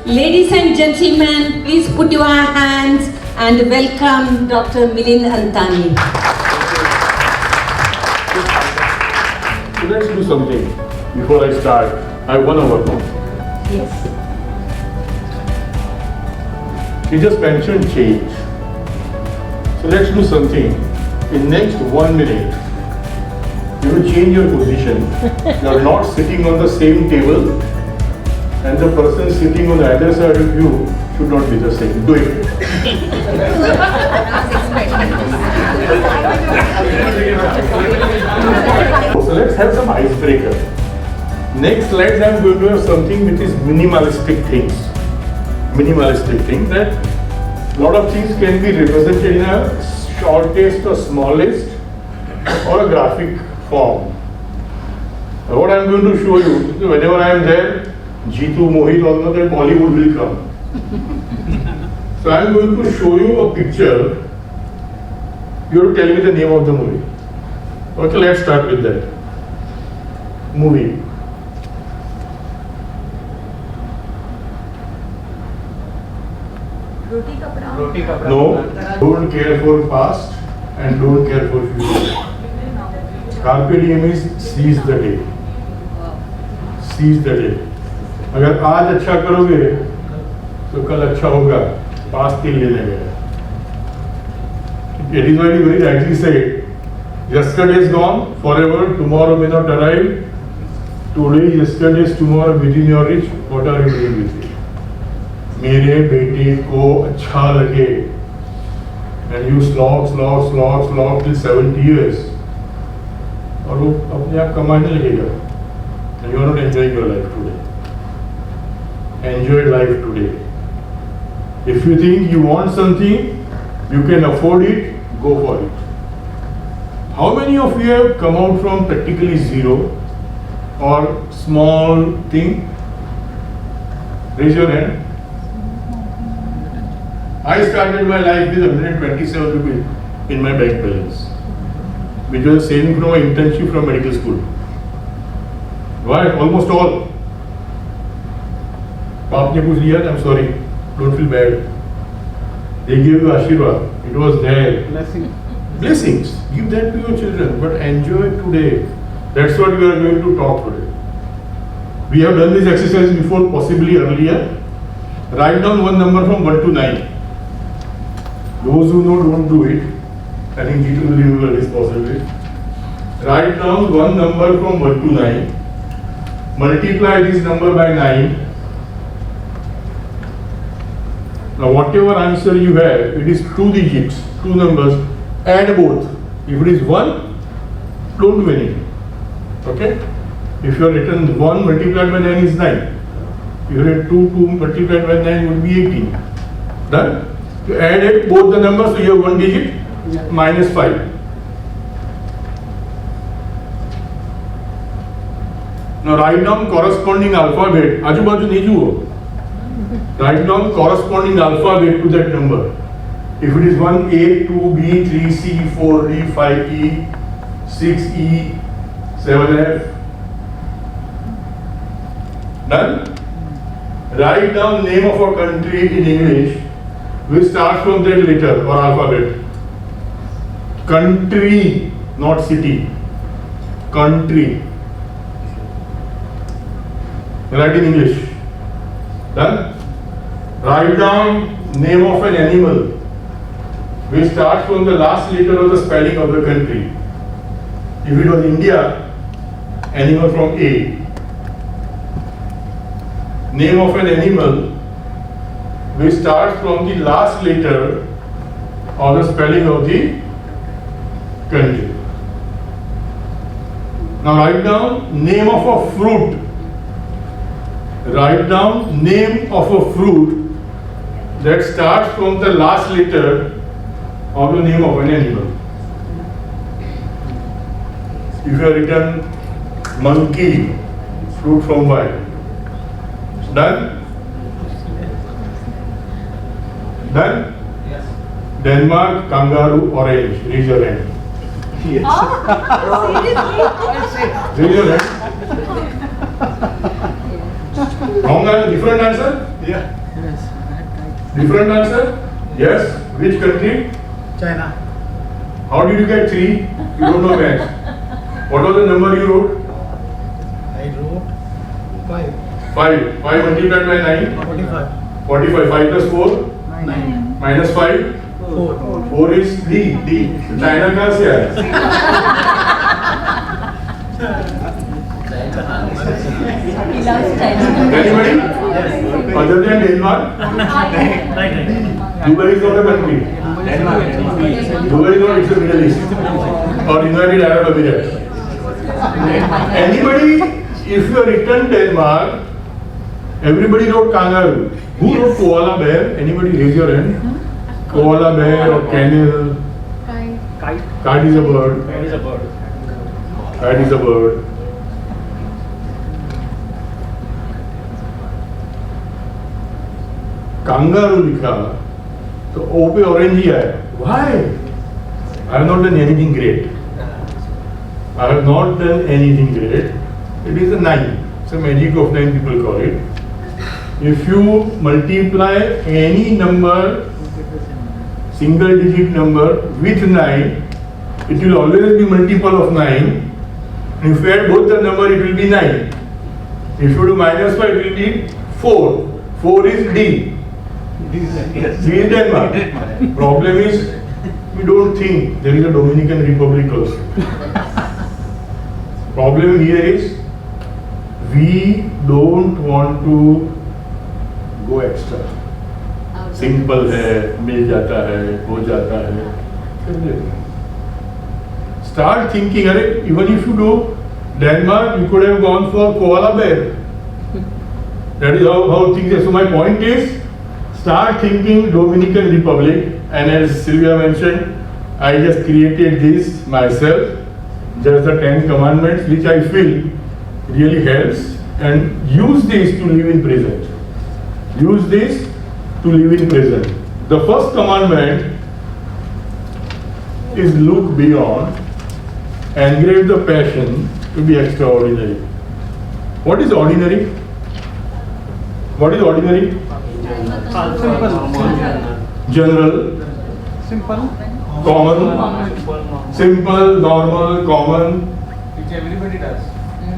Ladies and gentlemen, please put your hands and welcome Dr. Milind Antani. So let's do something. Before I start, I have 1 hour now. Yes. You just mentioned change. So let's do something. In next 1 minute, you will change your position. You are not sitting on the same table, and the person sitting on the other side of you should not be the same. Do it. So let's have some icebreaker. Next slides I am going to have something which is minimalistic things. Minimalistic things that lot of things can be represented in a shortest or smallest or a graphic form. What I am going to show you, whenever I am there, Jitu, Mohit, all know that Bollywood will come. So I am going to show you a picture. You have to tell me the name of the movie. Okay, let's start with that. Movie. Roti Kapra. No, don't care for past and don't care for future. Carpe diem is seize the day. Seize the day. अगर आज अच्छा करोगे तो कल अच्छा होगा. Past के लिए नहीं है. It is very rightly said. Yesterday is gone forever. Tomorrow may not arrive. Today, yesterday's tomorrow within your reach. What are you doing with it? मेरे बेटे को अच्छा लगे. And you slog till 70 years. और वो अपने आप कमाने लगेगा. And you are not enjoying your life today. Enjoy life today. If you think you want something, you can afford it, go for it. How many of you have come out from practically zero or small thing? Raise your hand. I started my life with 127 rupees in my bank balance, which was saving from my internship from medical school. Why? Almost all. Paap ne kuch diya, I'm sorry. Don't feel bad. They gave you Ashirwad. It was there. Blessings. Give that to your children, but enjoy today. That's what we are going to talk today. We have done this exercise before, possibly earlier. Write down one number from 1 to 9. Those who know, don't do it. I think Jitu will remember this possibly. Write down one number from 1 to 9. Multiply this number by 9. Now whatever answer you have, it is 2 digits, 2 numbers, add both. If it is 1, don't do anything. Okay? If you have written 1 multiplied by 9 is 9. If you have 2 multiplied by 9 would be 18. Done? You add both the numbers, so you have 1 digit, minus 5. Now write down corresponding alphabet. Aju baju nahi juo. Write down corresponding alphabet to that number. If it is 1A, 2B, 3C, 4D, 5E, 6E, 7F. Done? Write down name of a country in English which starts from that letter or alphabet. Country, not city. Country. Write in English. Done? Write down name of an animal which starts from the last letter of the spelling of the country. If it was India, animal from A. Name of an animal which starts from the last letter of the spelling of the country. Now write down name of a fruit. Write down name of a fruit that starts from the last letter of the name of an animal. If you have written monkey, fruit from Y. Done? Done? Yes. Denmark, kangaroo, orange. Raise your hand. Yes. Raise your hand. Wrong answer, different answer? Yeah. Different answer? Yes. Which country? China. How did you get 3? You don't know maths. What was the number you wrote? I wrote 5. 5. 5 multiplied by 9? 45. 45. 5 plus 4? 9. Minus 5? 4. 4 is D. China कहाँ से आया? He loves China. Anybody? Other than Denmark? Right. Dubai is not a country. Dubai is not, it's a Middle East. Or United Arab Emirates. Anybody, if you are written Denmark, everybody wrote kangaroo. Who wrote koala bear? Anybody raise your hand? Koala bear or camel? Kite. Kite is a bird. That is a bird. Kite is a bird. Kangaroo लिखा तो O पे orange ही आया. Why? I have not done anything great. I have not done anything great. It is a 9. It's a magic of 9 people call it. If you multiply any number, single digit number with 9, it will always be multiple of 9. If you add both the number, it will be 9. If you do minus 5, it will be 4. 4 is D. D is Denmark. Problem is, we don't think there is a Dominican Republic also. Problem here is, we don't want to go extra. Simple है, मिल जाता है, हो जाता है. Start thinking, even if you do Denmark, you could have gone for koala bear. That is how things are. So my point is, start thinking Dominican Republic, and as Sylvia mentioned, I just created this myself, just the 10 commandments, which I feel really helps, and use this to live in present. Use this to live in present. The first commandment is look beyond, engrave the passion to be extraordinary. What is ordinary? What is ordinary? General, Simple. common, simple, normal, common. Which everybody does.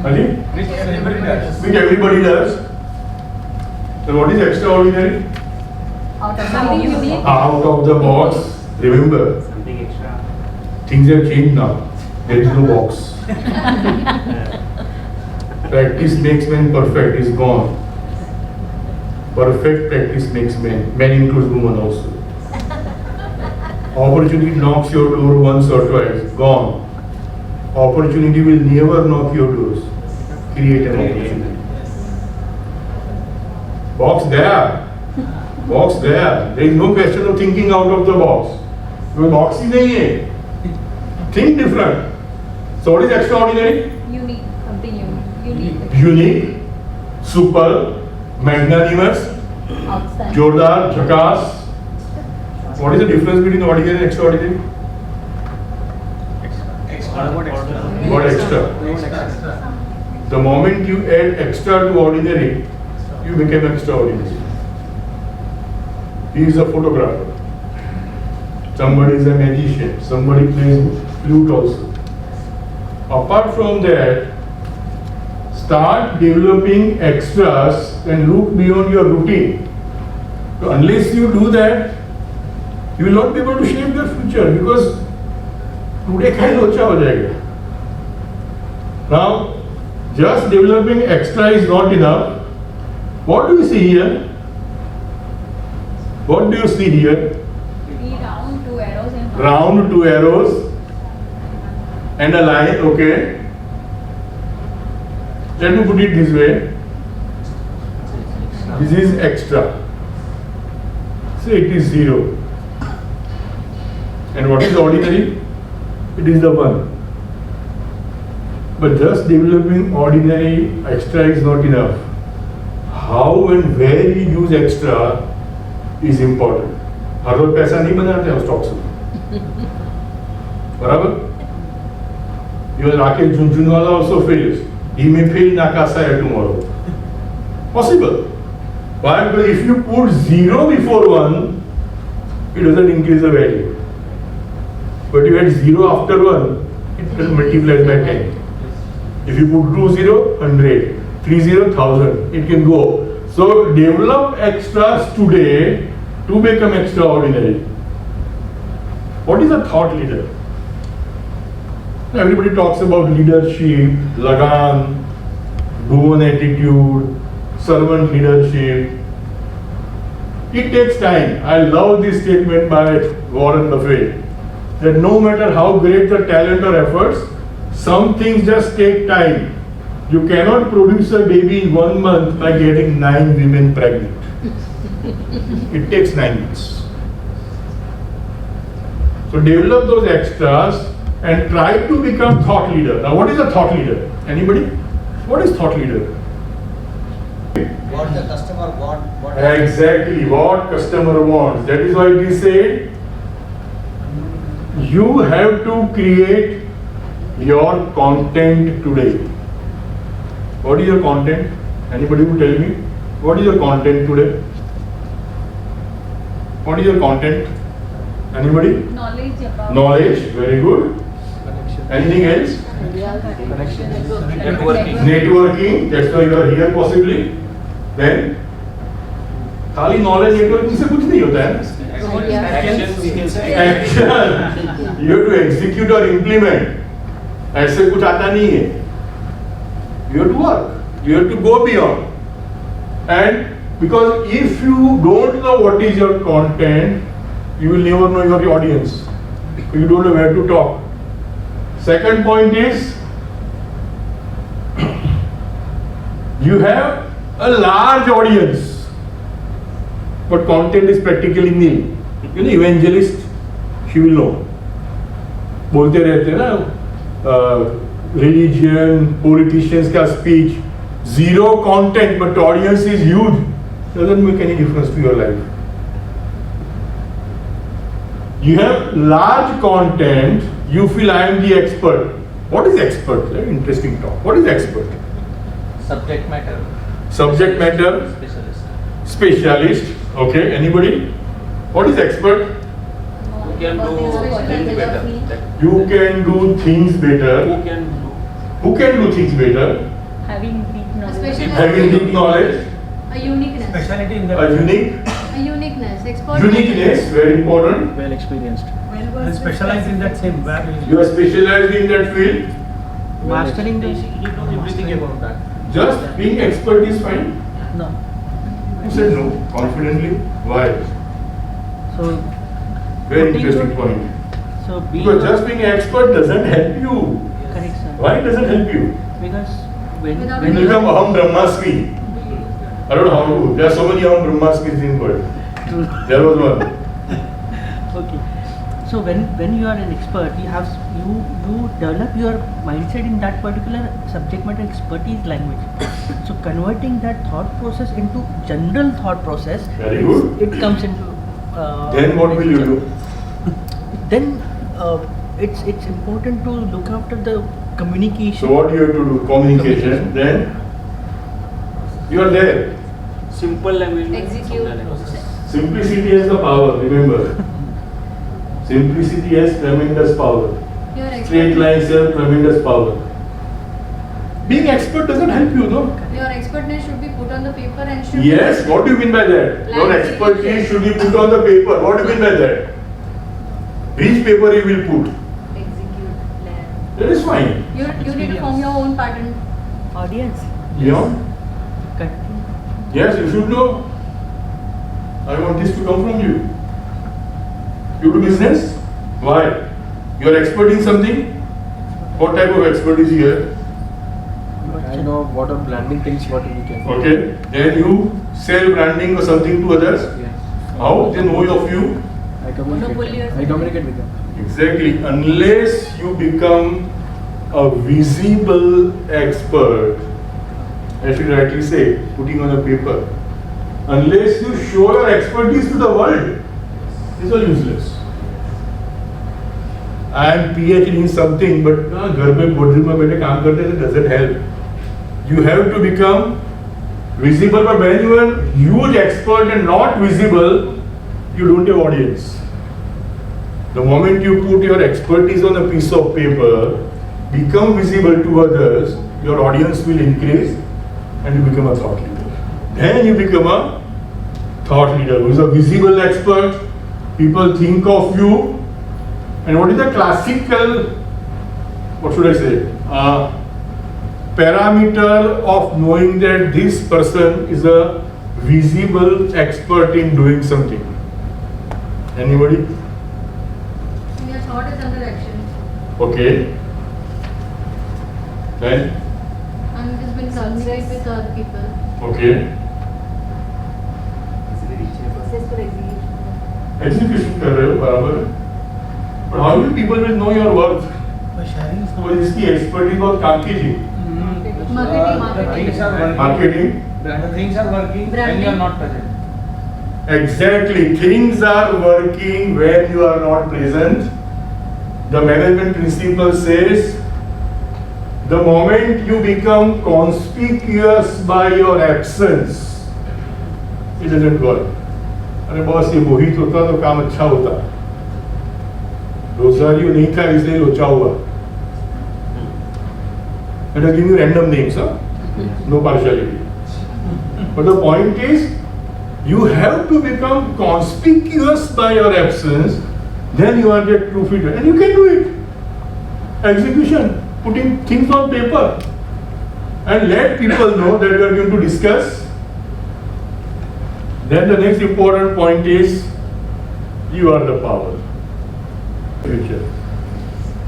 Which Which everybody does. everybody does. So what is extraordinary? Something unique. Out of the box. Remember, Something extra. things have changed now. There is no box. Practice makes man perfect is gone. Perfect practice makes man. Man includes woman also. Opportunity knocks your door once or twice. Gone. Opportunity will never knock your doors. Create an opportunity. Box there. Box there. There is no question of thinking out of the box. Because box ही नहीं है. Think different. So what is extraordinary? Unique, something unique. Unique, super, magnanimous, Outstanding. जोरदार, झकास. What is the difference between ordinary and extraordinary? Extra. What extra? What extra? The moment you add extra to ordinary, you become extraordinary. He is a photographer. Somebody is a magician. Somebody plays flute also. Apart from that, start developing extras and look beyond your routine. So unless you do that, you will not be able to shape your future because today kind of locha ho jayega. Now, just developing extra is not enough. What do you see here? What do you see here? Three round, 2 arrows and Round, 2 arrows and a line, okay. Let me put it this way. This is extra. So it is 0. And what is ordinary? It is the 1. But just developing ordinary extra is not enough. How and where you use extra is important. हर रोज पैसा नहीं बनाते हैं stocks में, बराबर? Even Rakesh Junjunwala also fails. He may fail Nakasaya tomorrow. Possible. Why? Because if you put 0 before 1, it doesn't increase the value. But you add 0 after 1, it will multiply by 10. If you put 2 0, 100, 3 0, 1000, it can go. So develop extras today to become extraordinary. What is a thought leader? Everybody talks about leadership, lagan, do-one attitude, servant leadership. It takes time. I love this statement by Warren Buffett, that no matter how great the talent or efforts, some things just take time. You cannot produce a baby in 1 month by getting 9 women pregnant. It takes 9 months. So develop those extras and try to become thought leader. Now what is a thought leader? Anybody? What is thought leader? What the customer want. Exactly, what customer wants. That is why we say you have to create your content today. What is your content? Anybody will tell me? What is your content today? What is your content? Anybody? Knowledge about. Knowledge, very good. Anything else? Networking, that's why you are here possibly. Then खाली knowledge networking से कुछ नहीं होता है। Action. You have to execute or implement. ऐसे कुछ आता नहीं है. You have to work. You have to go beyond. And because if you don't know what is your content, you will never know your audience. You don't know where to talk. Second point is, you have a large audience, but content is practically nil. You know, evangelist, she will know. बोलते रहते हैं ना, religion, politicians का speech, zero content, but audience is huge. Doesn't make any difference to your life. You have large content, you feel I am the expert. What is expert? Very interesting talk. What is expert? Subject matter. Subject matter Specialist. specialist. Okay, anybody? What is expert? Who can do things better? You can do things better. Who can do? Who can do things better? Having deep knowledge. Especially- Having deep knowledge, A uniqueness. Speciality in a unique A uniqueness. Expert. uniqueness, very important. well experienced. And specialize in that same where You are specialized in that field. Mastering the you know everything about that. Just being expert is fine. no. You said no confidently. Why? So Very putting interesting your- point. So being Because just being an expert doesn't help you. correct, sir. Why it doesn't help you? Because when Without You when become Aham Brahmasmi. I don't know how to. There are so many Aham Brahmasmis in the world. There was one. okay. So when you are an expert, you develop your mindset in that particular subject matter expertise language. So converting that thought process into general thought process, Very good. it comes into. Then what will you do? Then it's important to look after the communication. So what you have to do? Communication. Then you are there. Simple language. Execute. Simplicity has the power. Remember, simplicity has tremendous power. Your Straight expert. lines have tremendous power. Being expert doesn't help you, no? Your expertness should be put on the paper and should. Yes. What do you mean by that? Your Like expertise should be put on the paper. What do you mean by that? Which paper you will put? Execute. Plan. That is fine. You need to form your own pattern. Audience. Yeah. Continue. Yes, you should know. I want this to come from you. You do business? Why? You are expert in something? What type of expertise you have? But I know what are branding things, what we can. Okay. Then you sell branding or something to others? Yes. How? They know of you? I communicate. I communicate with them. Exactly. Unless you become a visible expert, as you rightly say, putting on a paper, unless you show your expertise to the world, it's all useless. I am PhD in something, but घर में boardroom में बैठे काम करते हैं, it doesn't help. You have to become Visible, but when you are huge expert and not visible, you don't have audience. The moment you put your expertise on a piece of paper, become visible to others, your audience will increase and you become a thought leader. Then you become a thought leader who is a visible expert. People think of you. And what is the classical, what should I say, parameter of knowing that this person is a visible expert in doing something? Anybody? Your thought is under action. Okay. Then? And it has been communicated with other people. Okay. Successful execution. Execution कर रहे हो बराबर है. But how will people will know your work? वो इसकी expertise बहुत काम कीजिए. Marketing. The things are working when you are not present. Exactly. Things are working when you are not present. The management principle says, the moment you become conspicuous by your absence, it doesn't work. अरे boss ये मोहित होता तो काम अच्छा होता. Rosario नहीं था इसलिए लोचा हुआ. And I give you random names, huh? No partiality. But the point is, you have to become conspicuous by your absence, then you are the true fitter. And you can do it. Execution, putting things on paper. And let people know that you are going to discuss. Then the next important point is, you are the power. Future.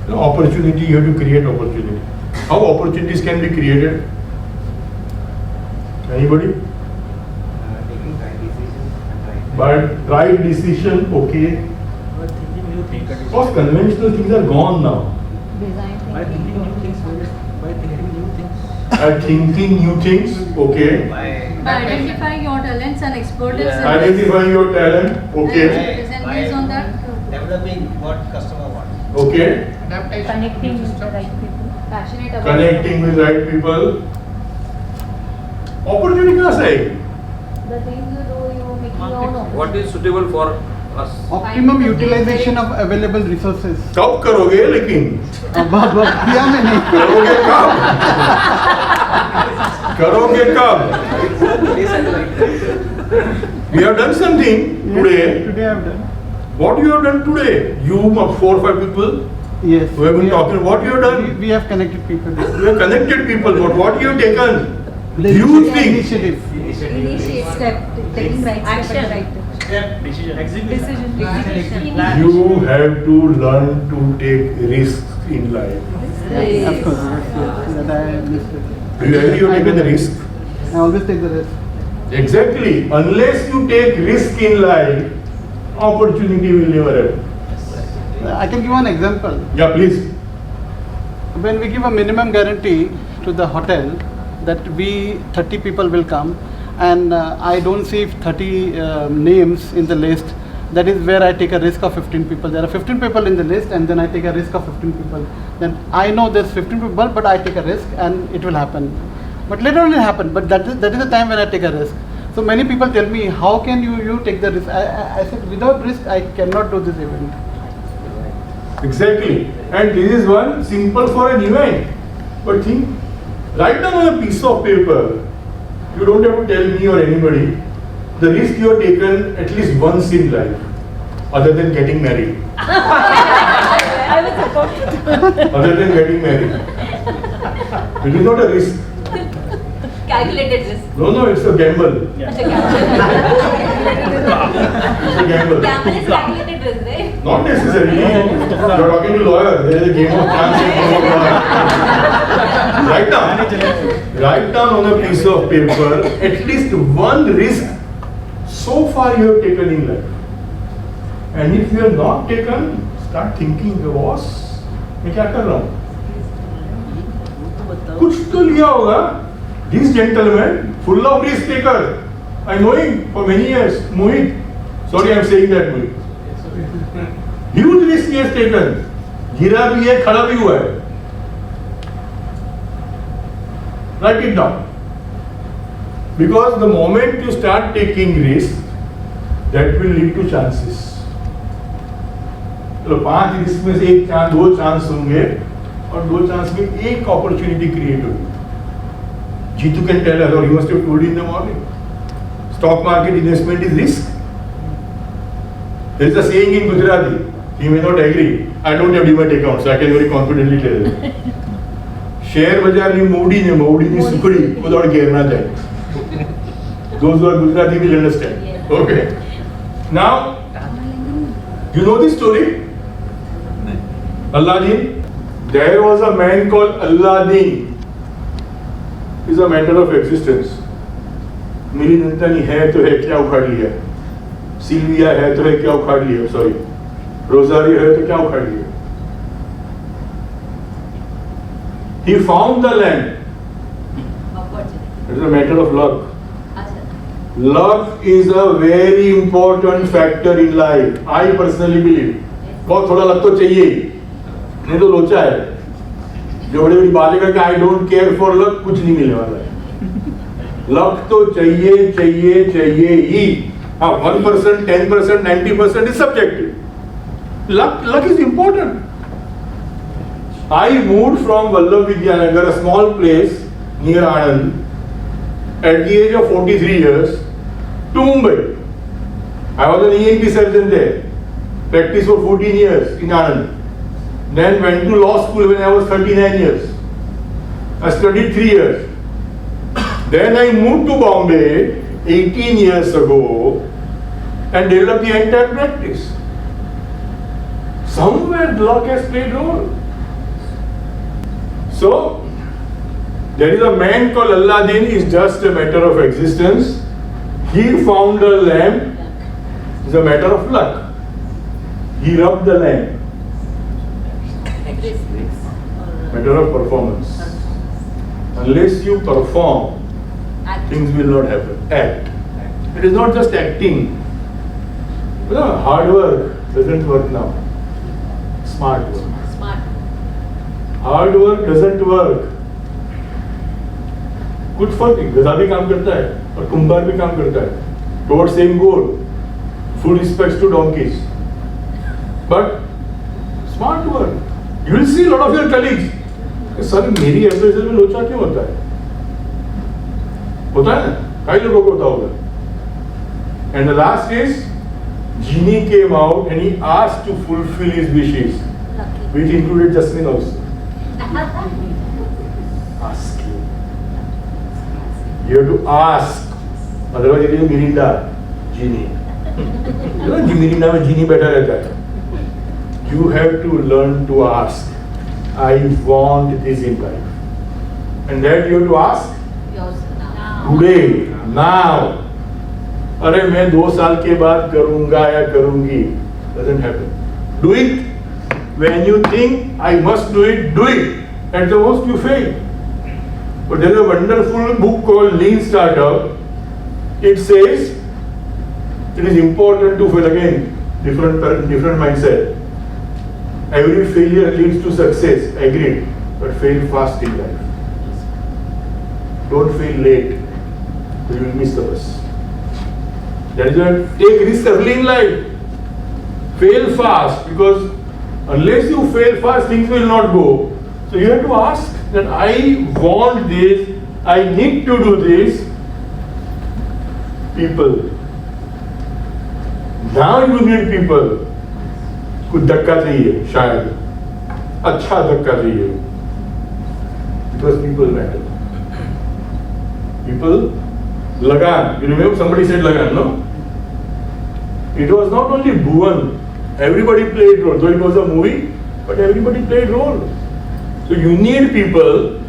The opportunity, you have to create opportunity. How opportunities can be created? Anybody? Taking right decisions and right. But right decision, okay. But thinking new things. Because conventional things are gone now. By thinking new things, by thinking new things. Thinking new things, okay. By identifying your talents and expertise. Yeah. Identifying your talent, okay. And based on that. Developing what customer wants. Okay. Connecting with the right people. Passionate about Connecting with right people. Opportunity कहाँ से आएगी? the things you do, you make your own. What is suitable for us? Optimum utilization of available resources. कब करोगे लेकिन? बहुत बहुत किया मैंने. करोगे कब? करोगे कब? We have done something today. Today I have done. What you have done today? You 4 or 5 people Yes. who have been we talking. What you have done? We have connected people. You have connected people, but what you have taken? The Huge thing. initiative. Step, taking right Action. step and right. Decision. Decision. Execution. You have to learn to take risks in life. Of course. Yes. That I missed it. Do you agree you have taken the risk? I always take the risk. Exactly. Unless you take risk in life, opportunity will never happen. I can give one example. Yeah, please. When we give a minimum guarantee to the hotel that 30 people will come, and I don't see 30 names in the list, that is where I take a risk of 15 people. There are 15 people in the list, and then I take a risk of 15 people. Then I know there's 15 people, but I take a risk and it will happen. But later on it happen, but that is the time when I take a risk. So many people tell me, how can you take the risk? I said, without risk, I cannot do this event. Exactly. And this is one simple for an event. But think, write down on a piece of paper. You don't have to tell me or anybody the risk you have taken at least once in life, other than getting married. I was about to. Other than getting married. It is not a risk. Calculated risk. No, it's a gamble. It's a gamble. It's a gamble. Gamble is calculated risk, right? Not necessarily. You are talking to lawyer. There is a game of chance and game of lawyer. Write down on a piece of paper at least one risk so far you have taken in life. And if you have not taken, start thinking, boss, मैं क्या कर रहा हूँ? कुछ तो लिया होगा. This gentleman, full of risk taker. I know him for many years. Mohit. Sorry, I am saying that Mohit. Huge risk he has taken. गिरा भी है, खड़ा भी हुआ है. Write it down. Because the moment you start taking risk, that will lead to chances. तो 5 risk में से 1 चांस 2 चांस होंगे और 2 चांस में 1 अपॉर्चुनिटी क्रिएट होगी. Jitu can tell us, or he must have told you in the morning. Stock market investment is risk. There is a saying in Gujarati. He may not agree. I don't have demat account, so I can very confidently tell you. Share बाजार में मोड़ी ने सुकड़ी को दौड़ घेरना चाहिए. Those who are Gujarati will understand. Okay. Now, you know this story? Aladdin. There was a man called Aladdin. It's a matter of existence. Milind Antani है तो है क्या उखाड़ लिया. सिल्विया है तो है क्या उखाड़ लिया. Sorry. रोजारियो है तो क्या उखाड़ लिया. He found the land. It is a matter of luck. Luck is a very important factor in life. I personally believe. बहुत थोड़ा लक तो चाहिए, नहीं तो लोचा है. जो बड़ी बड़ी बातें करके I don't care for luck, कुछ नहीं मिलने वाला है. लक तो चाहिए ही. हाँ, 1%, 10%, 90% is subjective. Luck is important. I moved from Vallabh Vidyanagar, a small place near Anand, at the age of 43 years to Mumbai. I was an ENT surgeon there. Practiced for 14 years in Anand. Then went to law school when I was 39 years. I studied 3 years. Then I moved to Bombay 18 years ago and developed the entire practice. Somewhere luck has played a role. So, there is a man called Aladdin, is just a matter of existence. He found a lamp, it's a matter of luck. He rubbed the lamp. Matter of performance. Unless you perform, things will not happen. Act. It is not just acting. You know, hard work doesn't work now. Smart work. Hard work doesn't work. कुछ फर्क नहीं. गधा भी काम करता है और कुंभार भी काम करता है. Towards same goal. Full respects to donkeys. But smart work. You will see a lot of your colleagues. Sir मेरी एप्रेजल में लोचा क्यों होता है? होता है ना? कई लोगों को होता होगा. And the last is, genie came out and he asked to fulfill his wishes, which included Jasmine also. Ask you. You have to ask. Otherwise it is Mirinda, genie. You know, Mirinda में genie बैठा रहता है. You have to learn to ask. I want this in life. And that you have to ask today, now. अरे मैं 2 साल के बाद करूँगा या करूँगी. Doesn't happen. Do it. When you think I must do it, do it. At the most you fail. But there is a wonderful book called Lean Startup. It says it is important to fail. Again, different mindset. Every failure leads to success. Agreed. But fail fast in life. Don't fail late. You will miss the bus. That is why take risks early in life. Fail fast, because unless you fail fast, things will not go. So you have to ask that I want this, I need to do this. People. Now you need people. कुछ धक्का चाहिए, शायद अच्छा धक्का चाहिए. Because people matter. People, Lagan. You remember somebody said Lagan, no? It was not only Bhuvan. Everybody played role. Though it was a movie, but everybody played role. So you need people,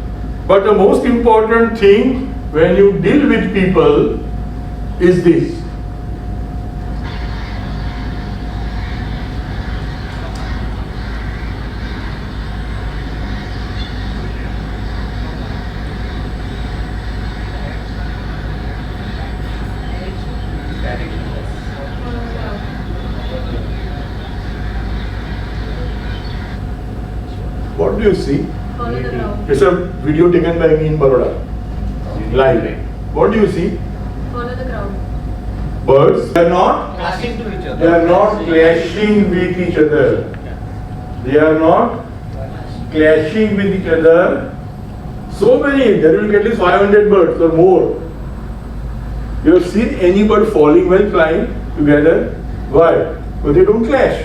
but the most important thing when you deal with people is this. What do you see? Follow the crowd. It's a video taken by me in Baroda, live. what do you see? Follow the crowd. Birds. They are not. Clashing to each They other. are not clashing with each other. They are not clashing with each other. So many. There will be at least 500 birds or more. You have seen any bird falling while flying together? Why? Because they don't clash.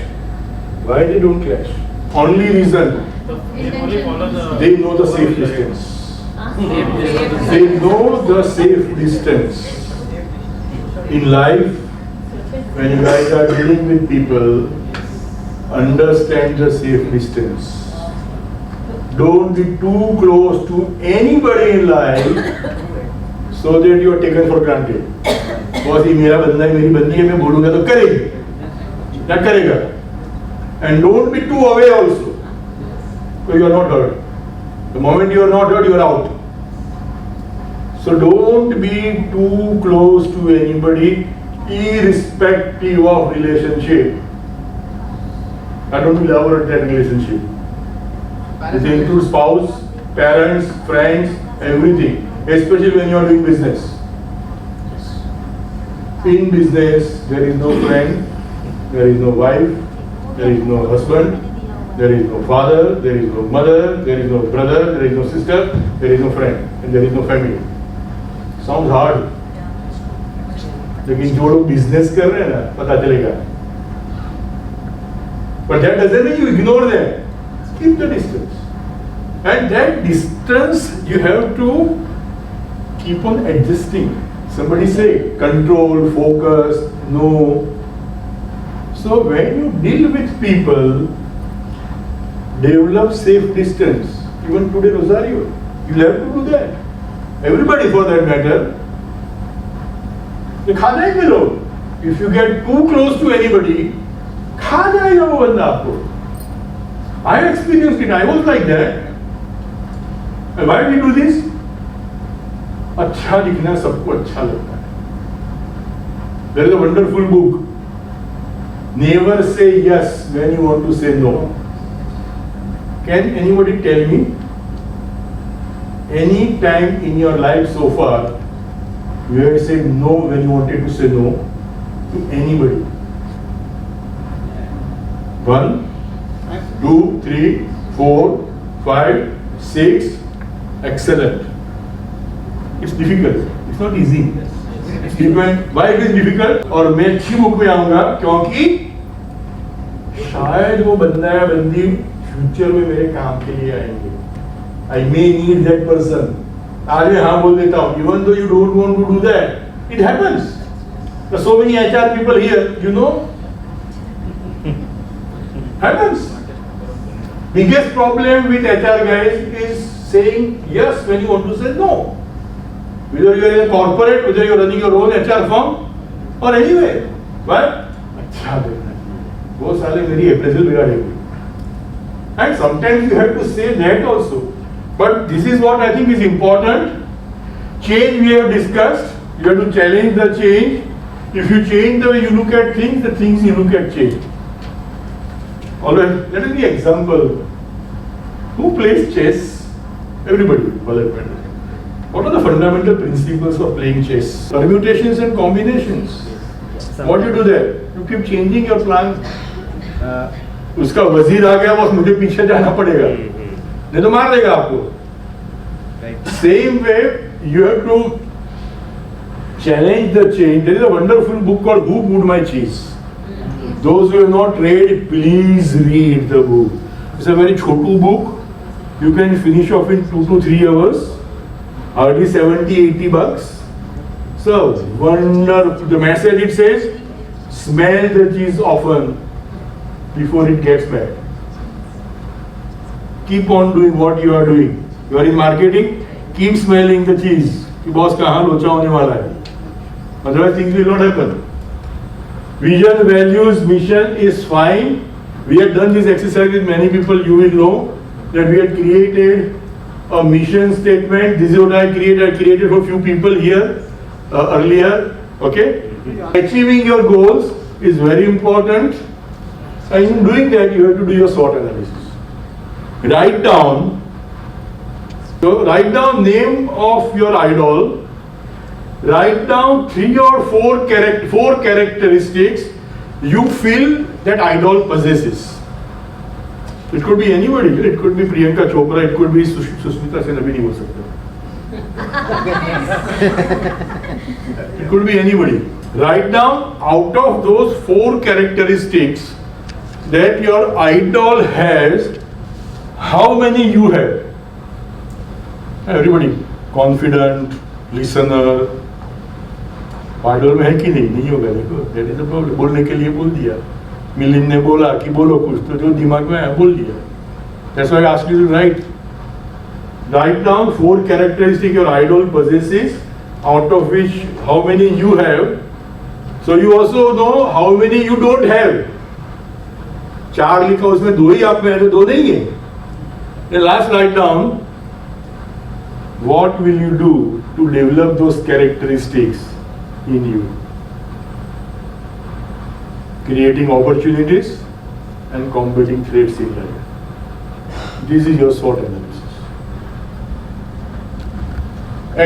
Why they don't clash? Only reason. They know the safe distance. They know the safe distance. In life, when you guys are dealing with people, understand the safe distance. Don't be too close to anybody in life so that you are taken for granted. Because ये मेरा बंदा है, मेरी बंदी है, मैं बोलूँगा तो करेगी, ना करेगा. And don't be too away also. So you are not hurt. The moment you are not hurt, you are out. So don't be too close to anybody, irrespective of relationship. I don't will elaborate that relationship. This includes spouse, parents, friends, everything. Especially when you are doing business. In business, there is no friend, there is no wife, there is no husband, there is no father, there is no mother, there is no brother, there is no sister, there is no friend, and there is no family. Sounds hard. लेकिन जो लोग business कर रहे हैं ना, पता चलेगा. But that doesn't mean you ignore them. Keep the distance. And that distance you have to keep on adjusting. Somebody say control, focus, no. So when you deal with people, develop safe distance. Even today Rosario, you'll have to do that. Everybody for that matter. खा जाएंगे लोग. If you get too close to anybody, खा जाएगा वो बंदा आपको. I experienced it. I was like that. And why do we do this? अच्छा दिखना सबको अच्छा लगता है. There is a wonderful book. Never say yes when you want to say no. Can anybody tell me any time in your life so far you have said no when you wanted to say no to anybody? 1, 2, 3, 4, 5, 6. Excellent. It's difficult. It's not easy. It's difficult. Why it is difficult? और मैं अच्छी book में आऊँगा क्योंकि शायद वो बंदा या बंदी फ्यूचर में मेरे काम के लिए आएंगे. I may need that person. आज मैं हाँ बोल देता हूँ. Even though you don't want to do that, it happens. There are so many HR people here, you know. Happens. Biggest problem with HR guys is saying yes when you want to say no. Whether you are in a corporate, whether you are running your own HR firm, or anywhere. Why? अच्छा देखना. वो साले मेरी appraisal बिगाड़ेगी. And sometimes you have to say that also. But this is what I think is important. Change we have discussed. You have to challenge the change. If you change the way you look at things, the things you look at change. Alright, let us give an example. Who plays chess? Everybody. What are the fundamental principles of playing chess? Permutations and combinations. What do you do there? You keep changing your plan. उसका वजीर आ गया, बस मुझे पीछे जाना पड़ेगा, नहीं तो मार देगा आपको. Same way, you have to challenge the change. There is a wonderful book called Who Moved My Cheese? Those who have not read, please read the book. It's a very chotu book. You can finish off in 2 to 3 hours. Hardly 70-80 bucks. So, wonderful. The message it says, smell the cheese often before it gets bad. Keep on doing what you are doing. You are in marketing, keep smelling the cheese. कि boss कहाँ लोचा होने वाला है. Otherwise things will not happen. Vision, values, mission is fine. We have done this exercise with many people. You will know that we had created a mission statement. This is what I created. I created for a few people here earlier. Okay? Achieving your goals is very important. And in doing that, you have to do your SWOT analysis. Write down name of your idol Write down 3 or 4 characteristics you feel that idol possesses. It could be anybody. It could be Priyanka Chopra. It could be Susmita Sen. Abhi nahi bol sakta. It could be anybody. Write down out of those 4 characteristics that your idol has, how many you have. Everybody, confident, listener. आइडल में है कि नहीं होगा देखो, that is the problem. बोलने के लिए बोल दिया, मिलिंद ने बोला कि बोलो कुछ, तो जो दिमाग में आया बोल दिया। That's why I asked you to write down 4 characteristics your idol possesses, out of which how many you have, so you also know how many you don't have. 4 लिखा, उसमें 2 ही आप में है तो 2 नहीं है। Then last write down what will you do to develop those characteristics in you, creating opportunities and combating threats in life. This is your SWOT analysis.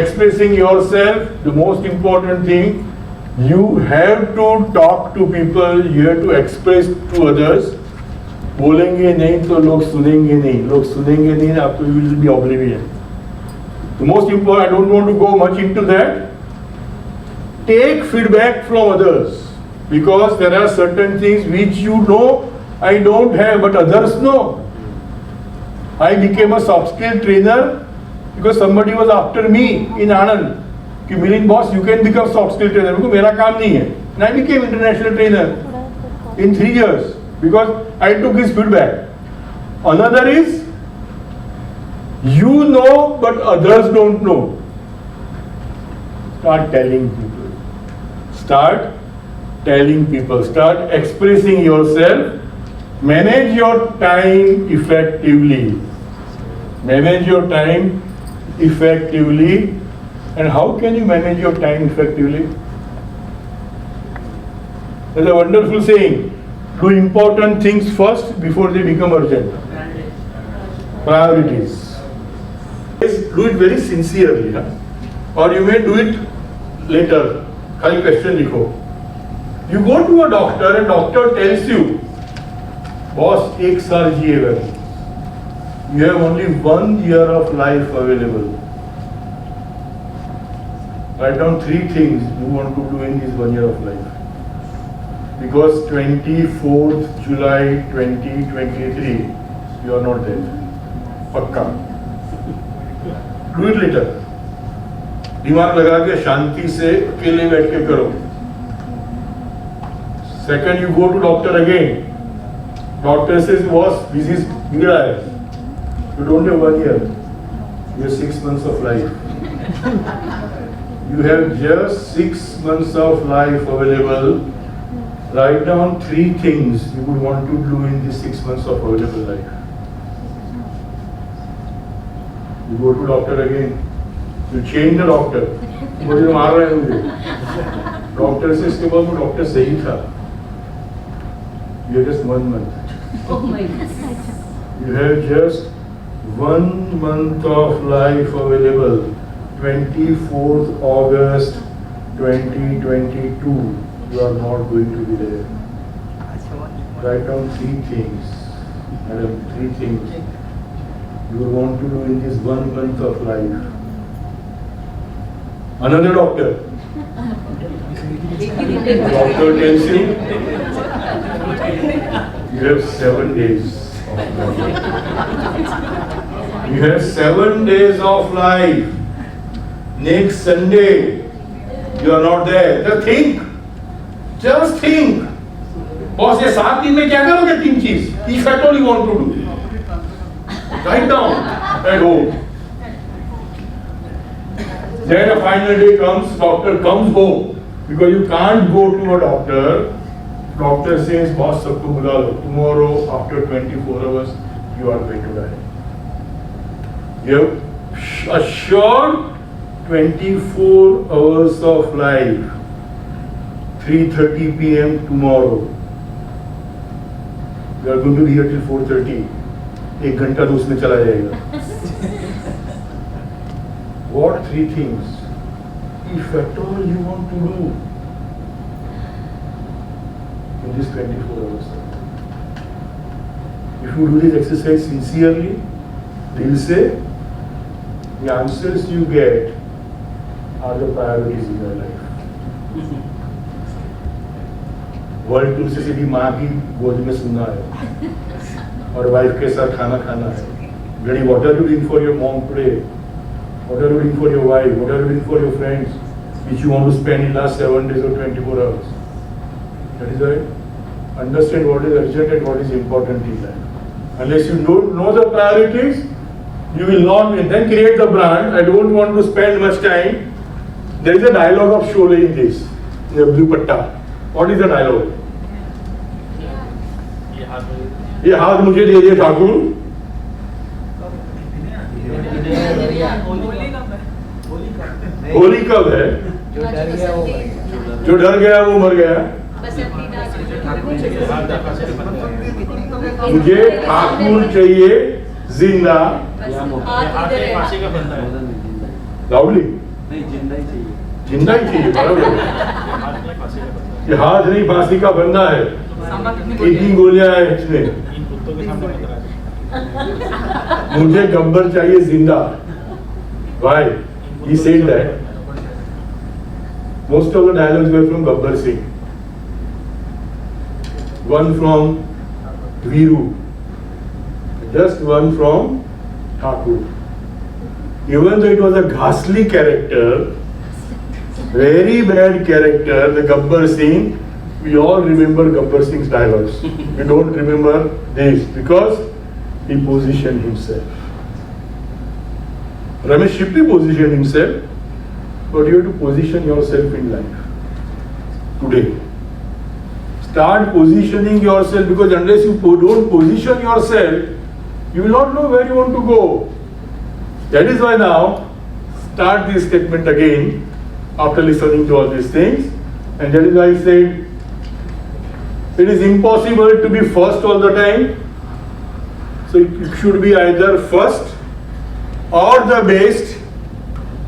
Expressing yourself, the most important thing, you have to talk to people, you have to express to others. बोलेंगे नहीं तो लोग सुनेंगे नहीं, लोग सुनेंगे नहीं आपको, you will be oblivion. The most important, I don't want to go much into that. Take feedback from others, because there are certain things which you know I don't have but others know. I became a soft skill trainer because somebody was after me in Anand कि Milind boss, you can become soft skill trainer. because मेरा काम नहीं है. And I became international trainer in 3 years because I took his feedback. Another is, you know but others don't know. Start telling people. Start telling people. Start expressing yourself. Manage your time effectively. Manage your time effectively. And how can you manage your time effectively? There's a wonderful saying, do important things first before they become urgent. Priorities. Do it very sincerely, huh? Or you may do it later. खाली question लिखो. You go to a doctor and doctor tells you, boss 1 साल जिएगा, you have only 1 year of life available. Write down 3 things you want to do in this 1 year of life. Because 24th July 2023 you are not there. पक्का. Do it later. दिमाग लगा के शांति से अकेले बैठ के करो. Second, you go to doctor again. Doctor says, boss, this is बिगड़ा है. You don't have 1 year. You have 6 months of life. You have just 6 months of life available. Write down 3 things you would want to do in these 6 months of available life. You go to doctor again. You change the doctor. मुझे मार रहे हैं मुझे. Doctor से इसके बाद वो doctor सही था. You have just 1 month. Oh my God. You have just 1 month of life available. 24th August 2022. You are not going to be there. Write down 3 things. Madam, 3 things you want to do in this 1 month of life. Another doctor. Doctor tells you, you have 7 days of life. You have 7 days of life. Next Sunday, you are not there. Just think. Just think. Boss, ये 7 दिन में क्या करोगे 3 चीज? If at all you want to do. Write down at home. Then a final day comes, doctor comes home because you can't go to a doctor. Doctor says, boss, sabko bula lo. Tomorrow after 24 hours, you are going to die. You have assured 24 hours of life. 3:30 p.m. tomorrow. You are going to be here till 4:30. 1 घंटा तो उसमें चला जाएगा. What 3 things if at all you want to do in this 24 hours. If you do this exercise sincerely, they will say the answers you get are the priorities in your life. World तुमसे सीधी माँ की गोद में सुनना है और wife के साथ खाना खाना है. Granny, what are you doing for your mom today? What are you doing for your wife? What are you doing for your friends? Which you want to spend in last 7 days or 24 hours. That is why understand what is urgent and what is important in life. Unless you don't know the priorities, you will not then create the brand. I don't want to spend much time. There is a dialogue of Sholay in this, in the blue patta. What is the dialogue? ये हाथ मुझे दे दे ठाकुर. होली कब है? जो डर गया वो मर गया. मुझे ठाकुर चाहिए जिंदा. लाउडली जिंदा ही चाहिए. ये हाथ नहीं फांसी का बंदा है. कितनी गोलियां हैं इसमें. मुझे गब्बर चाहिए जिंदा. Why? He said that. Most of the dialogues were from Gabbar Singh. One from Veeru. Just one from Thakur. Even though it was a ghastly character, very bad character, the Gabbar Singh, we all remember Gabbar Singh's dialogues. We don't remember this because he positioned himself. Ramesh Shippi positioned himself, but you have to position yourself in life today. Start positioning yourself, because unless you don't position yourself, you will not know where you want to go. That is why now, start this statement again after listening to all these things. And that is why I said, it is impossible to be first all the time. So it should be either first or the best.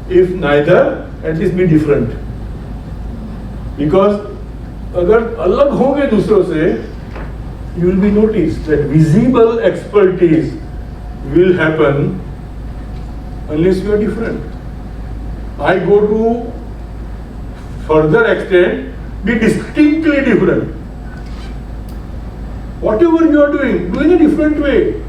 If neither, at least be different. Because अगर अलग होंगे दूसरों से, you will be noticed that visible expertise will happen unless you are different. I go to further extent, be distinctly different. Whatever you are doing, do in a different way.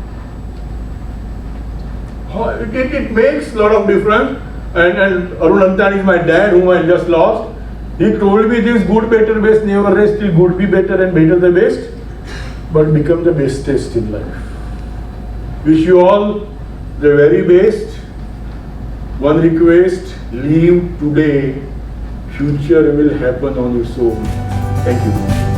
It makes a lot of difference. And Arun Antani is my dad, whom I just lost. He told me this: good, better, best, never rest till good be better and better the best, but become the bestest in life. Wish you all the very best. One request: live today. Future will happen on its own. Thank you.